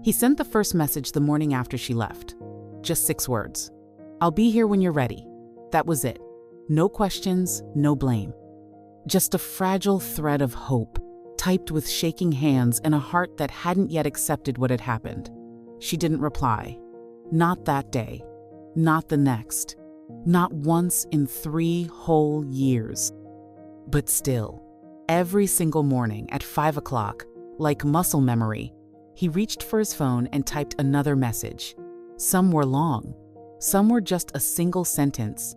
He sent the first message the morning after she left. Just 6 words. "I'll be here when you're ready." That was it. No questions, no blame. Just a fragile thread of hope, typed with shaking hands and a heart that hadn't yet accepted what had happened. She didn't reply. Not that day. Not the next. Not once in 3 whole years. But still, every single morning at 5 o'clock, like muscle memory, he reached for his phone and typed another message. Some were long. Some were just a single sentence.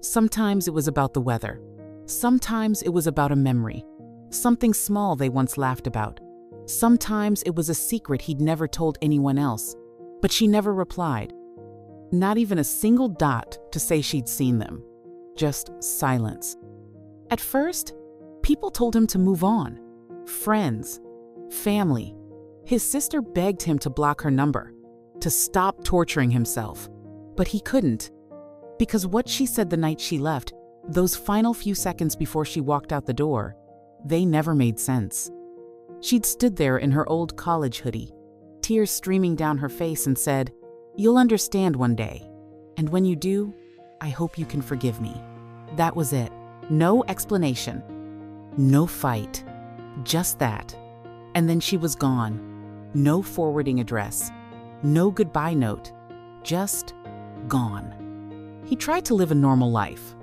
Sometimes it was about the weather. Sometimes it was about a memory, something small they once laughed about. Sometimes it was a secret he'd never told anyone else, but she never replied. Not even a single dot to say she'd seen them. Just silence. At first, people told him to move on. Friends, family. His sister begged him to block her number, to stop torturing himself. But he couldn't, because what she said the night she left, those final few seconds before she walked out the door, they never made sense. She'd stood there in her old college hoodie, tears streaming down her face, and said, "You'll understand one day. And when you do, I hope you can forgive me." That was it. No explanation. No fight. Just that. And then she was gone. No forwarding address. No goodbye note. Just gone. He tried to live a normal life.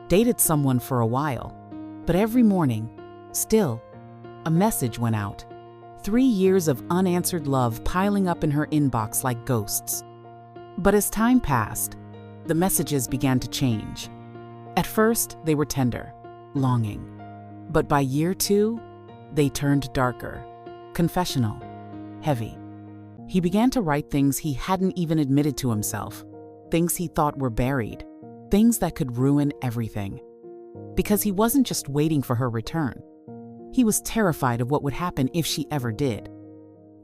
Dated someone for a while. But every morning, still, a message went out. 3 years of unanswered love piling up in her inbox like ghosts. But as time passed, the messages began to change. At first, they were tender, longing. But by year 2, they turned darker, confessional, heavy. He began to write things he hadn't even admitted to himself, things he thought were buried, things that could ruin everything. Because he wasn't just waiting for her return. He was terrified of what would happen if she ever did.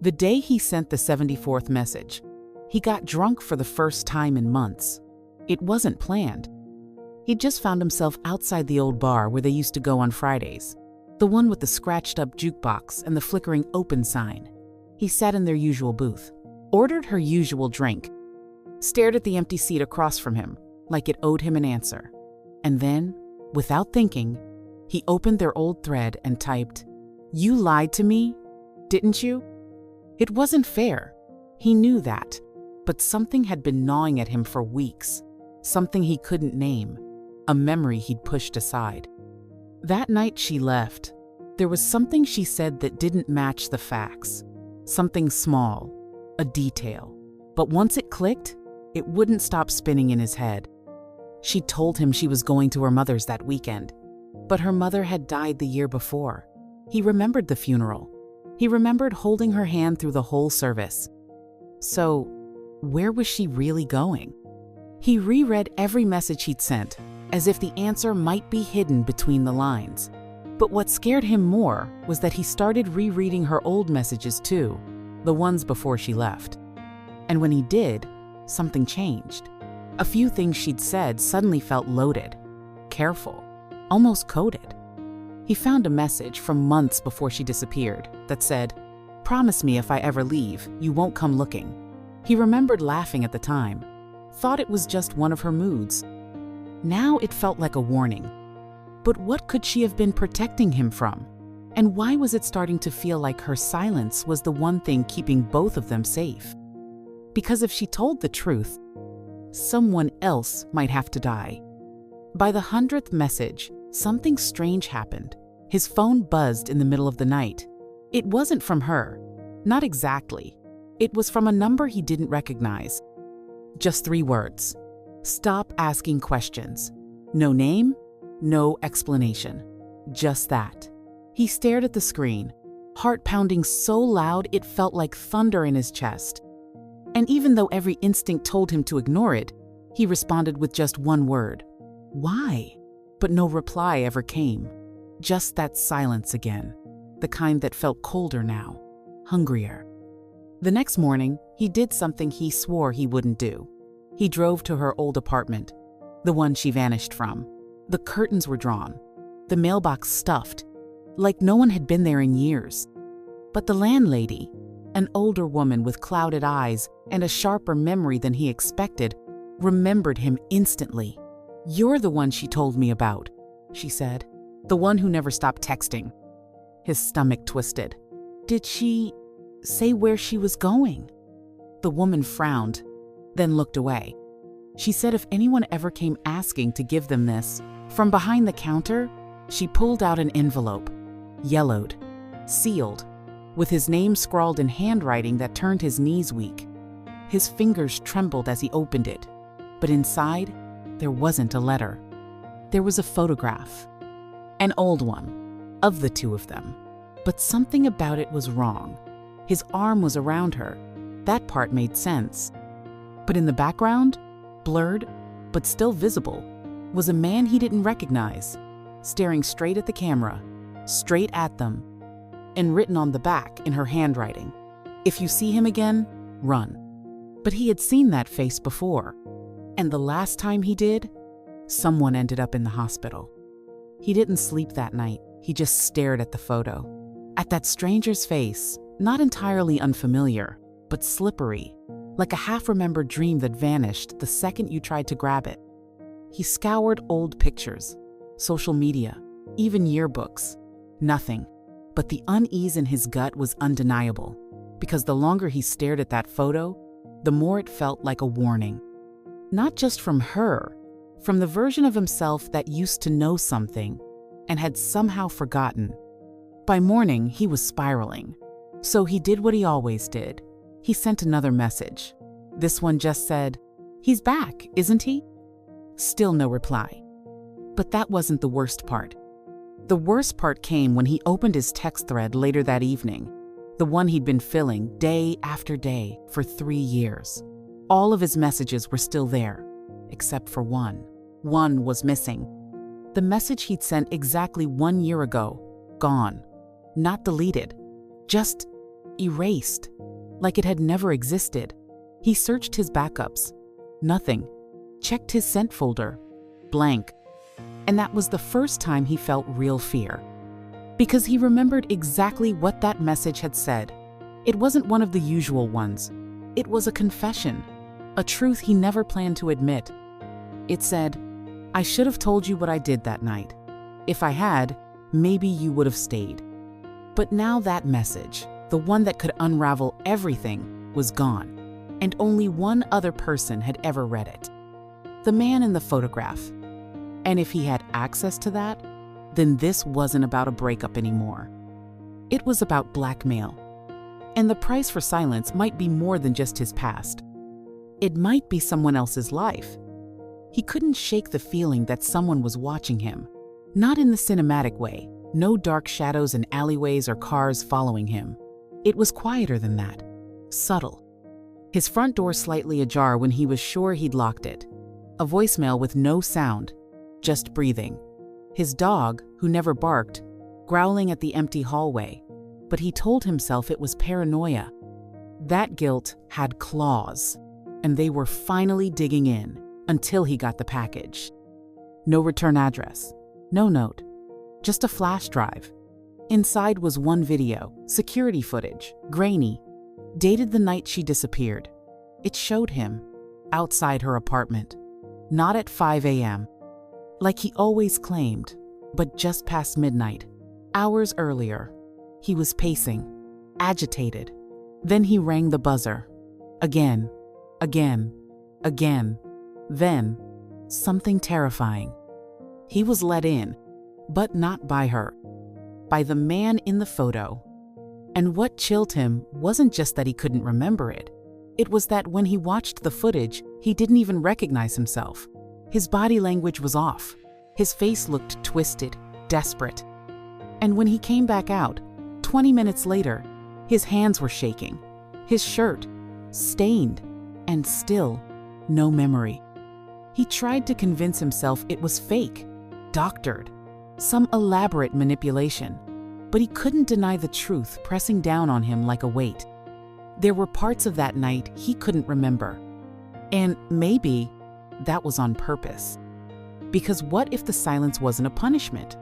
The day he sent the 74th message, he got drunk for the first time in months. It wasn't planned. He'd just found himself outside the old bar where they used to go on Fridays, the one with the scratched-up jukebox and the flickering open sign. He sat in their usual booth, ordered her usual drink, stared at the empty seat across from him like it owed him an answer. And then, without thinking, he opened their old thread and typed, "You lied to me, didn't you?" It wasn't fair. He knew that, but something had been gnawing at him for weeks, something he couldn't name, a memory he'd pushed aside. That night she left, there was something she said that didn't match the facts. Something small, a detail. But once it clicked, it wouldn't stop spinning in his head. She told him she was going to her mother's that weekend, but her mother had died the year before. He remembered the funeral. He remembered holding her hand through the whole service. So, where was she really going? He reread every message he'd sent, as if the answer might be hidden between the lines. But what scared him more was that he started rereading her old messages too, the ones before she left. And when he did, something changed. A few things she'd said suddenly felt loaded, careful, almost coded. He found a message from months before she disappeared that said, "Promise me if I ever leave, you won't come looking." He remembered laughing at the time, thought it was just one of her moods. Now it felt like a warning. But what could she have been protecting him from? And why was it starting to feel like her silence was the one thing keeping both of them safe? Because if she told the truth, someone else might have to die. By the 100th message, something strange happened. His phone buzzed in the middle of the night. It wasn't from her. Not exactly. It was from a number he didn't recognize. Just 3 words. Stop asking questions. No name, no explanation. Just that. He stared at the screen, heart pounding so loud it felt like thunder in his chest. And even though every instinct told him to ignore it, he responded with just one word. Why? But no reply ever came. Just that silence again, the kind that felt colder now, hungrier. The next morning, he did something he swore he wouldn't do. He drove to her old apartment, the one she vanished from. The curtains were drawn, the mailbox stuffed, like no one had been there in years. But the landlady, An older woman with clouded eyes and a sharper memory than he expected remembered him instantly. "You're the one she told me about," she said. "The one who never stopped texting." His stomach twisted. "Did she say where she was going?" The woman frowned, then looked away. She said if anyone ever came asking to give them this, from behind the counter, she pulled out an envelope, yellowed, sealed, with his name scrawled in handwriting that turned his knees weak. His fingers trembled as he opened it, but inside, there wasn't a letter. There was a photograph, an old one, of the two of them. But something about it was wrong. His arm was around her. That part made sense. But in the background, blurred, but still visible, was a man he didn't recognize, staring straight at the camera, straight at them, and written on the back in her handwriting, "If you see him again, run." But he had seen that face before, and the last time he did, someone ended up in the hospital. He didn't sleep that night. He just stared at the photo, at that stranger's face, not entirely unfamiliar, but slippery, like a half-remembered dream that vanished the second you tried to grab it. He scoured old pictures, social media, even yearbooks. Nothing. But the unease in his gut was undeniable, because the longer he stared at that photo, the more it felt like a warning. Not just from her, from the version of himself that used to know something and had somehow forgotten. By morning, he was spiraling. So he did what he always did. He sent another message. This one just said, "He's back, isn't he?" Still no reply. But that wasn't the worst part. The worst part came when he opened his text thread later that evening, the one he'd been filling day after day for 3 years. All of his messages were still there, except for one. One was missing. The message he'd sent exactly 1 year ago, gone. Not deleted, just erased, like it had never existed. He searched his backups. Nothing. Checked his sent folder. Blank. And that was the first time he felt real fear. Because he remembered exactly what that message had said. It wasn't one of the usual ones. It was a confession, a truth he never planned to admit. It said, "I should have told you what I did that night. If I had, maybe you would have stayed." But now that message, the one that could unravel everything, was gone. And only one other person had ever read it. The man in the photograph. And if he had access to that, then this wasn't about a breakup anymore. It was about blackmail. And the price for silence might be more than just his past. It might be someone else's life. He couldn't shake the feeling that someone was watching him. Not in the cinematic way, no dark shadows in alleyways or cars following him. It was quieter than that, subtle. His front door slightly ajar when he was sure he'd locked it. A voicemail with no sound, just breathing. His dog, who never barked, growling at the empty hallway. But he told himself it was paranoia. That guilt had claws, and they were finally digging in until he got the package. No return address, no note, just a flash drive. Inside was one video, security footage, grainy, dated the night she disappeared. It showed him, outside her apartment, not at 5 a.m., like he always claimed, but just past midnight, hours earlier. He was pacing, agitated. Then he rang the buzzer. Again, again, again. Then, something terrifying. He was let in, but not by her. By the man in the photo. And what chilled him wasn't just that he couldn't remember it. It was that when he watched the footage, he didn't even recognize himself. His body language was off. His face looked twisted, desperate. And when he came back out, 20 minutes later, his hands were shaking. His shirt, stained, and still, no memory. He tried to convince himself it was fake, doctored, some elaborate manipulation. But he couldn't deny the truth pressing down on him like a weight. There were parts of that night he couldn't remember. And maybe that was on purpose. Because what if the silence wasn't a punishment?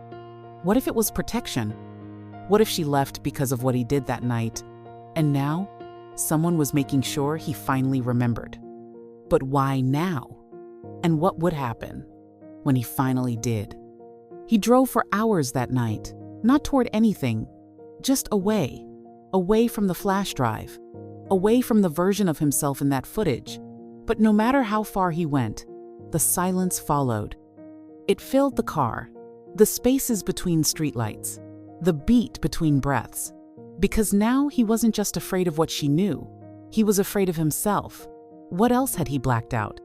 What if it was protection? What if she left because of what he did that night? And now Someone was making sure he finally remembered. But why now? And what would happen when he finally did? He drove for hours that night, not toward anything, just away from the flash drive, away from the version of himself in that footage. But no matter how far he went, the silence followed. It filled the car, the spaces between streetlights, the beat between breaths. Because now he wasn't just afraid of what she knew, he was afraid of himself. What else had he blacked out?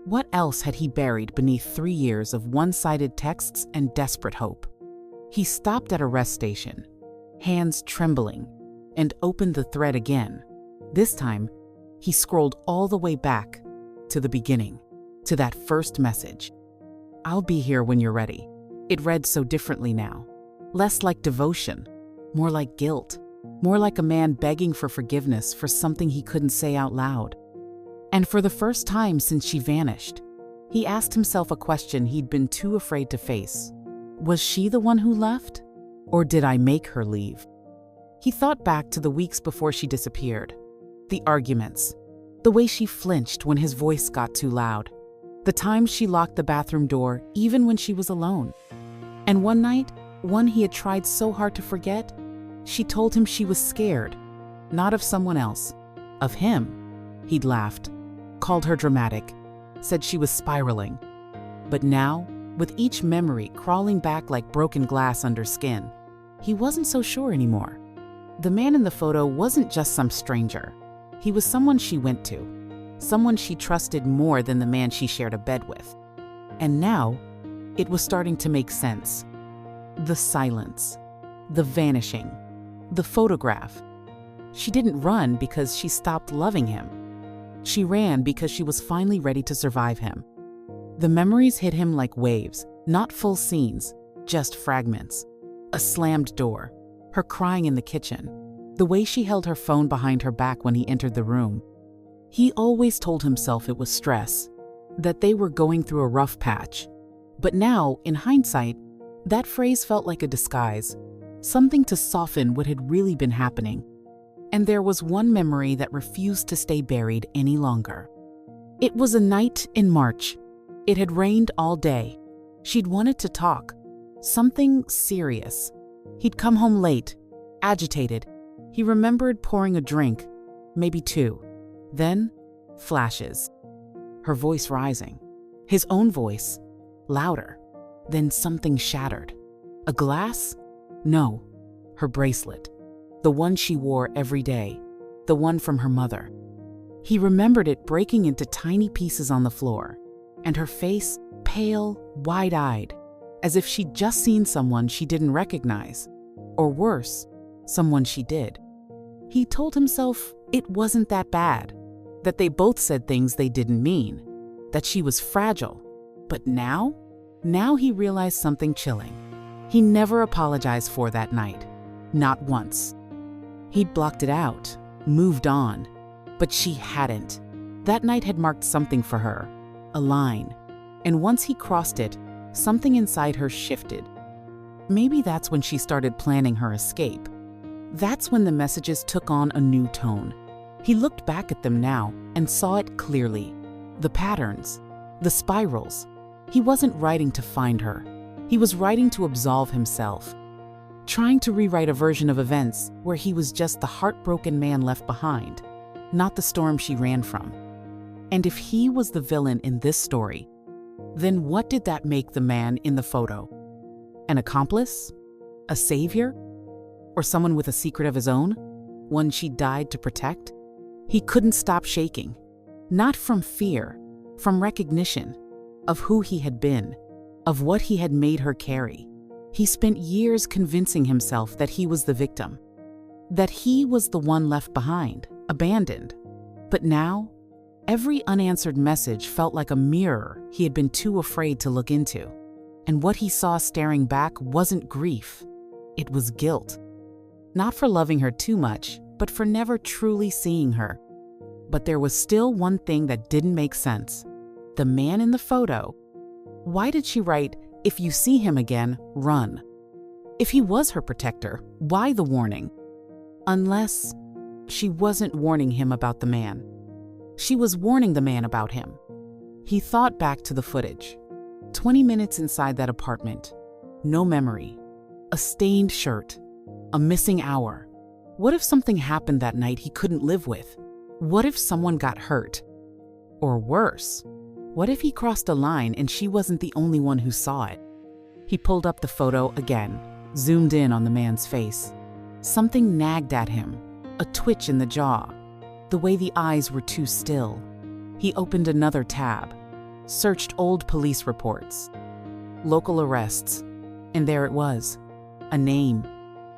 What else had he buried beneath 3 years of one-sided texts and desperate hope? He stopped at a rest station, hands trembling, and opened the thread again. This time, he scrolled all the way back to the beginning, to that first message. "I'll be here when you're ready." It read so differently now. Less like devotion, more like guilt, more like a man begging for forgiveness for something he couldn't say out loud. And for the first time since she vanished, he asked himself a question he'd been too afraid to face. Was she the one who left? Or did I make her leave? He thought back to the weeks before she disappeared. The arguments, the way she flinched when his voice got too loud, the times she locked the bathroom door even when she was alone. And one night, one he had tried so hard to forget, she told him she was scared, not of someone else, of him. He'd laughed, called her dramatic, said she was spiraling. But now, with each memory crawling back like broken glass under skin, he wasn't so sure anymore. The man in the photo wasn't just some stranger. He was someone she went to, someone she trusted more than the man she shared a bed with. And now, it was starting to make sense. The silence, the vanishing, the photograph. She didn't run because she stopped loving him. She ran because she was finally ready to survive him. The memories hit him like waves, not full scenes, just fragments. A slammed door, her crying in the kitchen, the way she held her phone behind her back when he entered the room. He always told himself it was stress, that they were going through a rough patch. But now, in hindsight, that phrase felt like a disguise, something to soften what had really been happening. And there was one memory that refused to stay buried any longer. It was a night in March. It had rained all day. She'd wanted to talk, something serious. He'd come home late, agitated. He remembered pouring a drink, maybe 2. Then, flashes. Her voice rising. His own voice, louder. Then something shattered. A glass? No, her bracelet. The one she wore every day, the one from her mother. He remembered it breaking into tiny pieces on the floor, and her face pale, wide-eyed, as if she'd just seen someone she didn't recognize, or worse, someone she did. He told himself it wasn't that bad, that they both said things they didn't mean, that she was fragile. But now he realized something chilling. He never apologized for that night, not once. He'd blocked it out, moved on, but she hadn't. That night had marked something for her, a line, and once he crossed it, something inside her shifted. Maybe that's when she started planning her escape. That's when the messages took on a new tone. He looked back at them now and saw it clearly. The patterns, the spirals. He wasn't writing to find her. He was writing to absolve himself, trying to rewrite a version of events where he was just the heartbroken man left behind, not the storm she ran from. And if he was the villain in this story, then what did that make the man in the photo? An accomplice? A savior? Or someone with a secret of his own? One she died to protect? He couldn't stop shaking. Not from fear, from recognition of who he had been, of what he had made her carry. He spent years convincing himself that he was the victim, that he was the one left behind, abandoned. But now, every unanswered message felt like a mirror he had been too afraid to look into. And what he saw staring back wasn't grief, it was guilt. Not for loving her too much, but for never truly seeing her. But there was still one thing that didn't make sense. The man in the photo. Why did she write, "If you see him again, run"? If he was her protector, why the warning? Unless She wasn't warning him about the man. She was warning the man about him. He thought back to the footage. 20 minutes inside that apartment. No memory. A stained shirt. A missing hour. What if something happened that night he couldn't live with? What if someone got hurt? Or worse, what if he crossed a line and she wasn't the only one who saw it? He pulled up the photo again, zoomed in on the man's face. Something nagged at him, a twitch in the jaw, the way the eyes were too still. He opened another tab, searched old police reports, local arrests, and there it was, a name,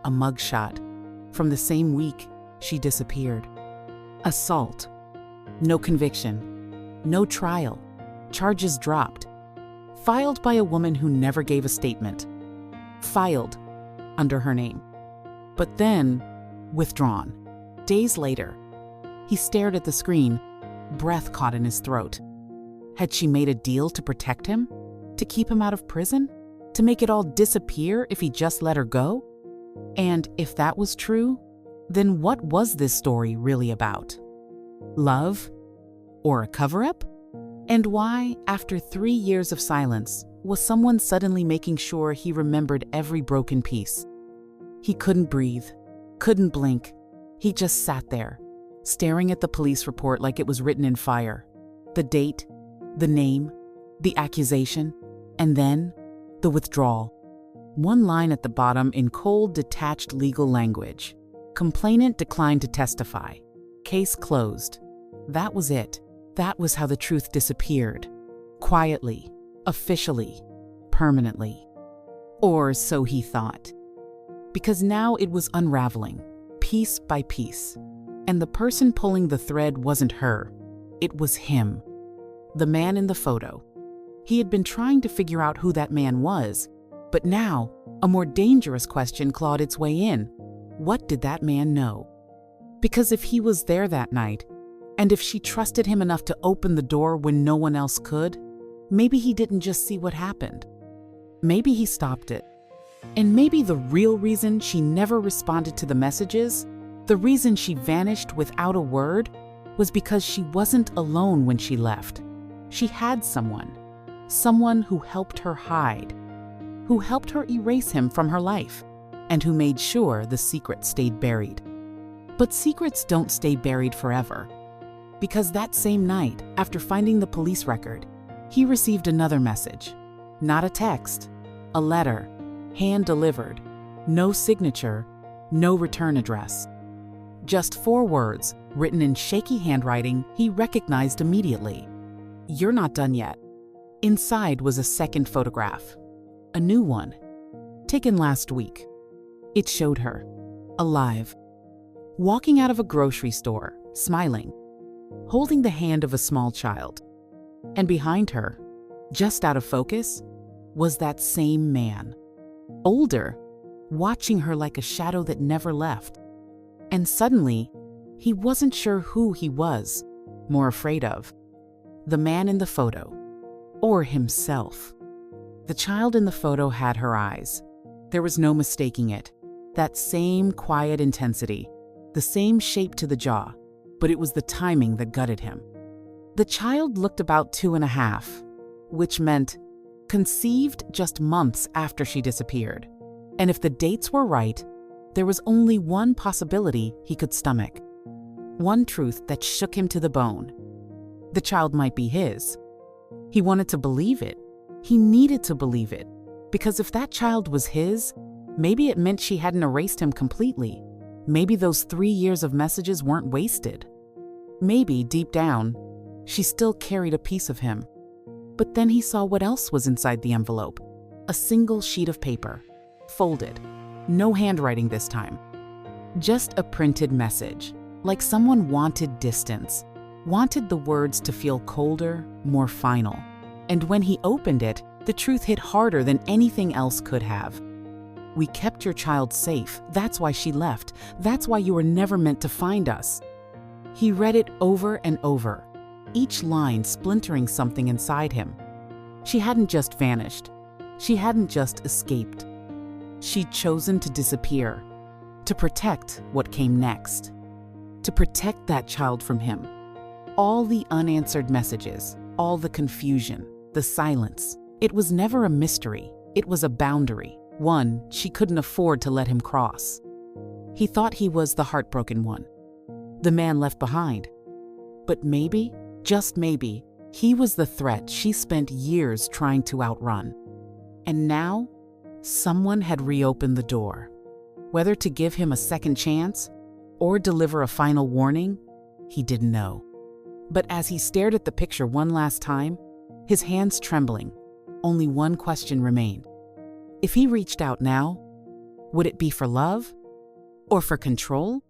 a mugshot, from the same week she disappeared. Assault. No conviction, no trial, charges dropped. Filed by a woman who never gave a statement. Filed under her name. But then, withdrawn. Days later, he stared at the screen, breath caught in his throat. Had she made a deal to protect him? To keep him out of prison? To make it all disappear if he just let her go? And if that was true, then what was this story really about? Love? Or a cover-up? And why, after 3 years of silence, was someone suddenly making sure he remembered every broken piece? He couldn't breathe, couldn't blink. He just sat there, staring at the police report like it was written in fire. The date, the name, the accusation, and then the withdrawal. One line at the bottom in cold, detached legal language. Complainant declined to testify. Case closed. That was it. That was how the truth disappeared. Quietly, officially, permanently. Or so he thought. Because now it was unraveling, piece by piece. And the person pulling the thread wasn't her. It was him. The man in the photo. He had been trying to figure out who that man was, but now a more dangerous question clawed its way in. What did that man know? Because if he was there that night, and if she trusted him enough to open the door when no one else could, maybe he didn't just see what happened. Maybe he stopped it. And maybe the real reason she never responded to the messages, the reason she vanished without a word, was because she wasn't alone when she left. She had someone who helped her hide, who helped her erase him from her life, and who made sure the secret stayed buried. But secrets don't stay buried forever. Because that same night, after finding the police record, he received another message. Not a text, a letter, hand-delivered, no signature, no return address. Just 4 words, written in shaky handwriting he recognized immediately. "You're not done yet." Inside was a second photograph, a new one, taken last week. It showed her, alive, walking out of a grocery store, smiling, holding the hand of a small child. And behind her, just out of focus, was that same man. Older, watching her like a shadow that never left. And suddenly, he wasn't sure who he was more afraid of. The man in the photo, or himself. The child in the photo had her eyes. There was no mistaking it. That same quiet intensity, the same shape to the jaw, but it was the timing that gutted him. The child looked about 2.5, which meant conceived just months after she disappeared. And if the dates were right, there was only one possibility he could stomach. One truth that shook him to the bone. The child might be his. He wanted to believe it. He needed to believe it. Because if that child was his, maybe it meant she hadn't erased him completely. Maybe those 3 years of messages weren't wasted. Maybe, deep down, she still carried a piece of him. But then he saw what else was inside the envelope. A single sheet of paper, folded. No handwriting this time. Just a printed message, like someone wanted distance, wanted the words to feel colder, more final. And when he opened it, the truth hit harder than anything else could have. "We kept your child safe. That's why she left. That's why you were never meant to find us." He read it over and over, each line splintering something inside him. She hadn't just vanished. She hadn't just escaped. She'd chosen to disappear, to protect what came next. to protect that child from him. All the unanswered messages, all the confusion, the silence. It was never a mystery, it was a boundary, one she couldn't afford to let him cross. He thought he was the heartbroken one, the man left behind. But maybe, just maybe, he was the threat she spent years trying to outrun. And now, someone had reopened the door. Whether to give him a second chance or deliver a final warning, he didn't know. But as he stared at the picture one last time, his hands trembling, only one question remained. If he reached out now, would it be for love or for control?